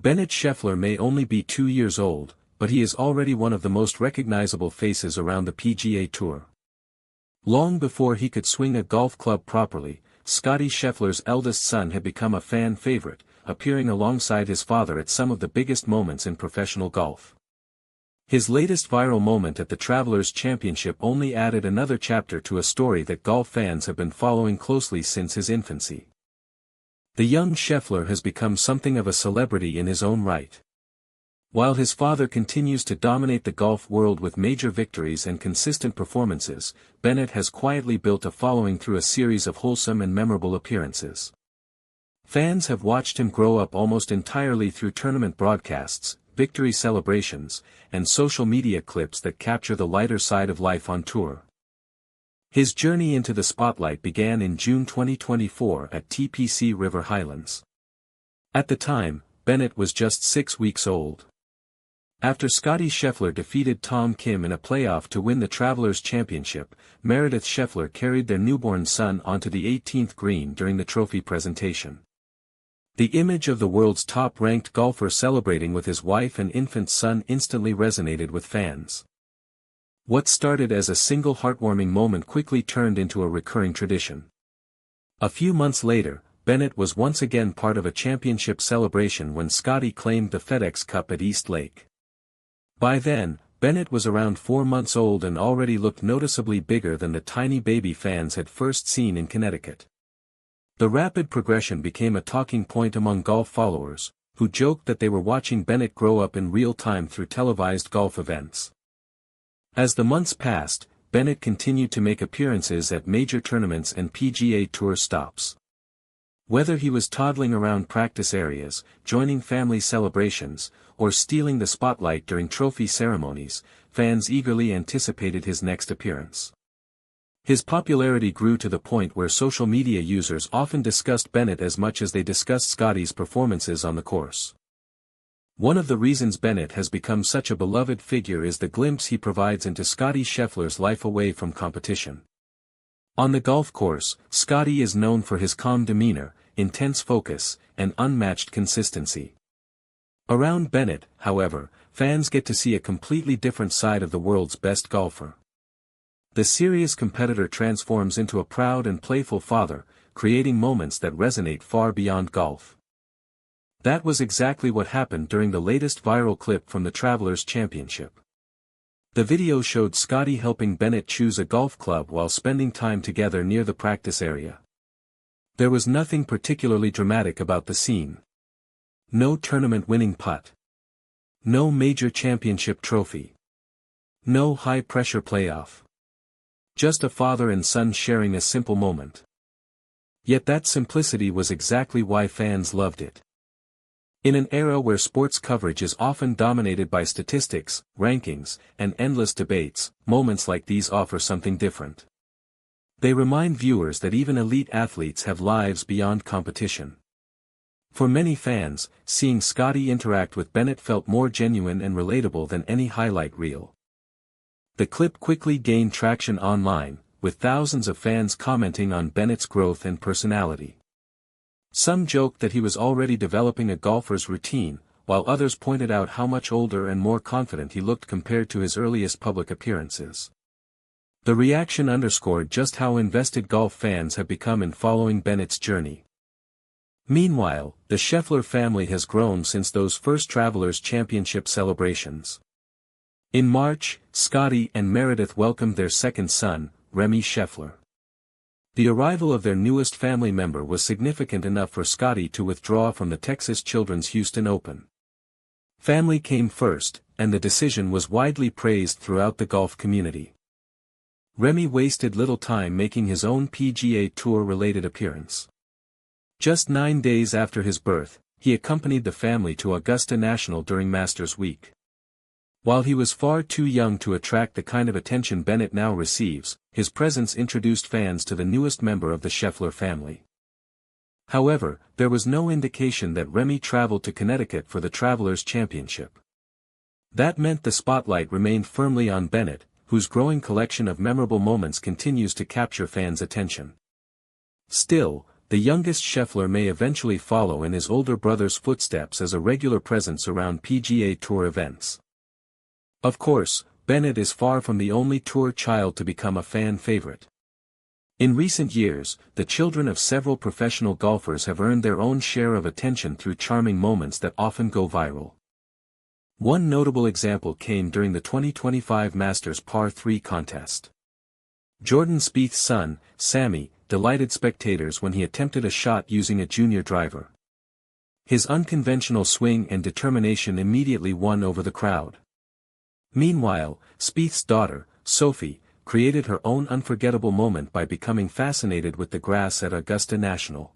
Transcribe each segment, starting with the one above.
Bennett Scheffler may only be 2 years old, but he is already one of the most recognizable faces around the PGA Tour. Long before he could swing a golf club properly, Scottie Scheffler's eldest son had become a fan favorite, appearing alongside his father at some of the biggest moments in professional golf. His latest viral moment at the Travelers Championship only added another chapter to a story that golf fans have been following closely since his infancy. The young Scheffler has become something of a celebrity in his own right. While his father continues to dominate the golf world with major victories and consistent performances, Bennett has quietly built a following through a series of wholesome and memorable appearances. Fans have watched him grow up almost entirely through tournament broadcasts, victory celebrations, and social media clips that capture the lighter side of life on tour. His journey into the spotlight began in June 2024 at TPC River Highlands. At the time, Bennett was just 6 weeks old. After Scottie Scheffler defeated Tom Kim in a playoff to win the Travelers Championship, Meredith Scheffler carried their newborn son onto the 18th green during the trophy presentation. The image of the world's top-ranked golfer celebrating with his wife and infant son instantly resonated with fans. What started as a single heartwarming moment quickly turned into a recurring tradition. A few months later, Bennett was once again part of a championship celebration when Scottie claimed the FedEx Cup at East Lake. By then, Bennett was around 4 months old and already looked noticeably bigger than the tiny baby fans had first seen in Connecticut. The rapid progression became a talking point among golf followers, who joked that they were watching Bennett grow up in real time through televised golf events. As the months passed, Bennett continued to make appearances at major tournaments and PGA Tour stops. Whether he was toddling around practice areas, joining family celebrations, or stealing the spotlight during trophy ceremonies, fans eagerly anticipated his next appearance. His popularity grew to the point where social media users often discussed Bennett as much as they discussed Scottie's performances on the course. One of the reasons Bennett has become such a beloved figure is the glimpse he provides into Scottie Scheffler's life away from competition. On the golf course, Scottie is known for his calm demeanor, intense focus, and unmatched consistency. Around Bennett, however, fans get to see a completely different side of the world's best golfer. The serious competitor transforms into a proud and playful father, creating moments that resonate far beyond golf. That was exactly what happened during the latest viral clip from the Travelers Championship. The video showed Scottie helping Bennett choose a golf club while spending time together near the practice area. There was nothing particularly dramatic about the scene. No tournament-winning putt. No major championship trophy. No high-pressure playoff. Just a father and son sharing a simple moment. Yet that simplicity was exactly why fans loved it. In an era where sports coverage is often dominated by statistics, rankings, and endless debates, moments like these offer something different. They remind viewers that even elite athletes have lives beyond competition. For many fans, seeing Scottie interact with Bennett felt more genuine and relatable than any highlight reel. The clip quickly gained traction online, with thousands of fans commenting on Bennett's growth and personality. Some joked that he was already developing a golfer's routine, while others pointed out how much older and more confident he looked compared to his earliest public appearances. The reaction underscored just how invested golf fans have become in following Bennett's journey. Meanwhile, the Scheffler family has grown since those first Travelers Championship celebrations. In March, Scottie and Meredith welcomed their second son, Remy Scheffler. The arrival of their newest family member was significant enough for Scottie to withdraw from the Texas Children's Houston Open. Family came first, and the decision was widely praised throughout the golf community. Remy wasted little time making his own PGA Tour-related appearance. Just 9 days after his birth, he accompanied the family to Augusta National during Masters Week. While he was far too young to attract the kind of attention Bennett now receives, his presence introduced fans to the newest member of the Scheffler family. However, there was no indication that Remy traveled to Connecticut for the Travelers Championship. That meant the spotlight remained firmly on Bennett, whose growing collection of memorable moments continues to capture fans' attention. Still, the youngest Scheffler may eventually follow in his older brother's footsteps as a regular presence around PGA Tour events. Of course, Bennett is far from the only Tour child to become a fan favorite. In recent years, the children of several professional golfers have earned their own share of attention through charming moments that often go viral. One notable example came during the 2025 Masters Par 3 contest. Jordan Spieth's son, Sammy, delighted spectators when he attempted a shot using a junior driver. His unconventional swing and determination immediately won over the crowd. Meanwhile, Spieth's daughter, Sophie, created her own unforgettable moment by becoming fascinated with the grass at Augusta National.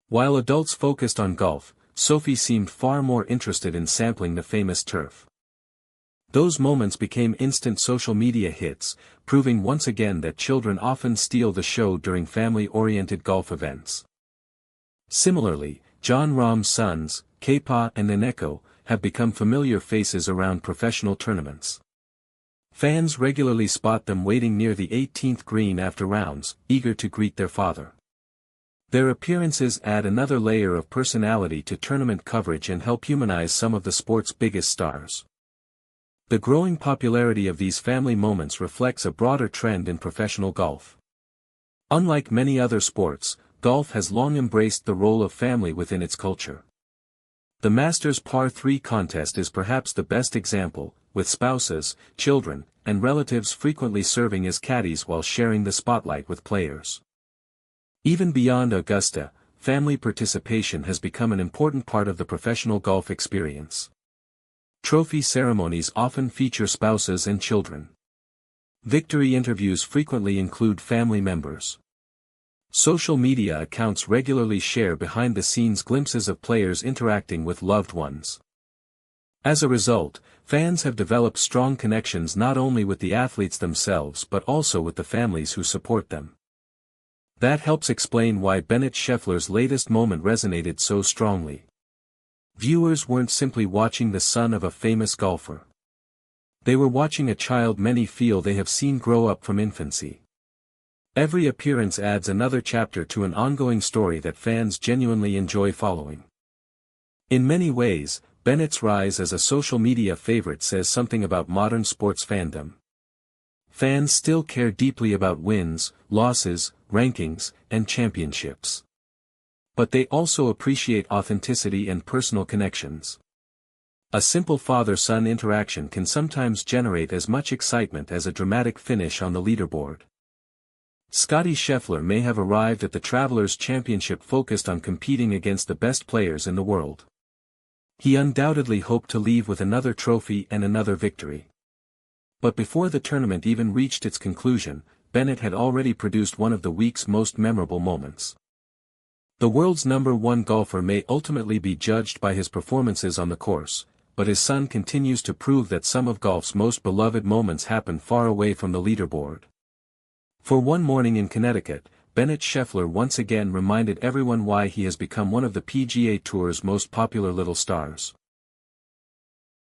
While adults focused on golf, Sophie seemed far more interested in sampling the famous turf. Those moments became instant social media hits, proving once again that children often steal the show during family-oriented golf events. Similarly, Jon Rahm's sons, Kepa and Neneko, have become familiar faces around professional tournaments. Fans regularly spot them waiting near the 18th green after rounds, eager to greet their father. Their appearances add another layer of personality to tournament coverage and help humanize some of the sport's biggest stars. The growing popularity of these family moments reflects a broader trend in professional golf. Unlike many other sports, golf has long embraced the role of family within its culture. The Masters Par 3 contest is perhaps the best example, with spouses, children, and relatives frequently serving as caddies while sharing the spotlight with players. Even beyond Augusta, family participation has become an important part of the professional golf experience. Trophy ceremonies often feature spouses and children. Victory interviews frequently include family members. Social media accounts regularly share behind-the-scenes glimpses of players interacting with loved ones. As a result, fans have developed strong connections not only with the athletes themselves but also with the families who support them. That helps explain why Bennett Scheffler's latest moment resonated so strongly. Viewers weren't simply watching the son of a famous golfer. They were watching a child many feel they have seen grow up from infancy. Every appearance adds another chapter to an ongoing story that fans genuinely enjoy following. In many ways, Bennett's rise as a social media favorite says something about modern sports fandom. Fans still care deeply about wins, losses, rankings, and championships. But they also appreciate authenticity and personal connections. A simple father-son interaction can sometimes generate as much excitement as a dramatic finish on the leaderboard. Scottie Scheffler may have arrived at the Travelers' Championship focused on competing against the best players in the world. He undoubtedly hoped to leave with another trophy and another victory. But before the tournament even reached its conclusion, Bennett had already produced one of the week's most memorable moments. The world's #1 golfer may ultimately be judged by his performances on the course, but his son continues to prove that some of golf's most beloved moments happen far away from the leaderboard. For one morning in Connecticut, Bennett Scheffler once again reminded everyone why he has become one of the PGA Tour's most popular little stars.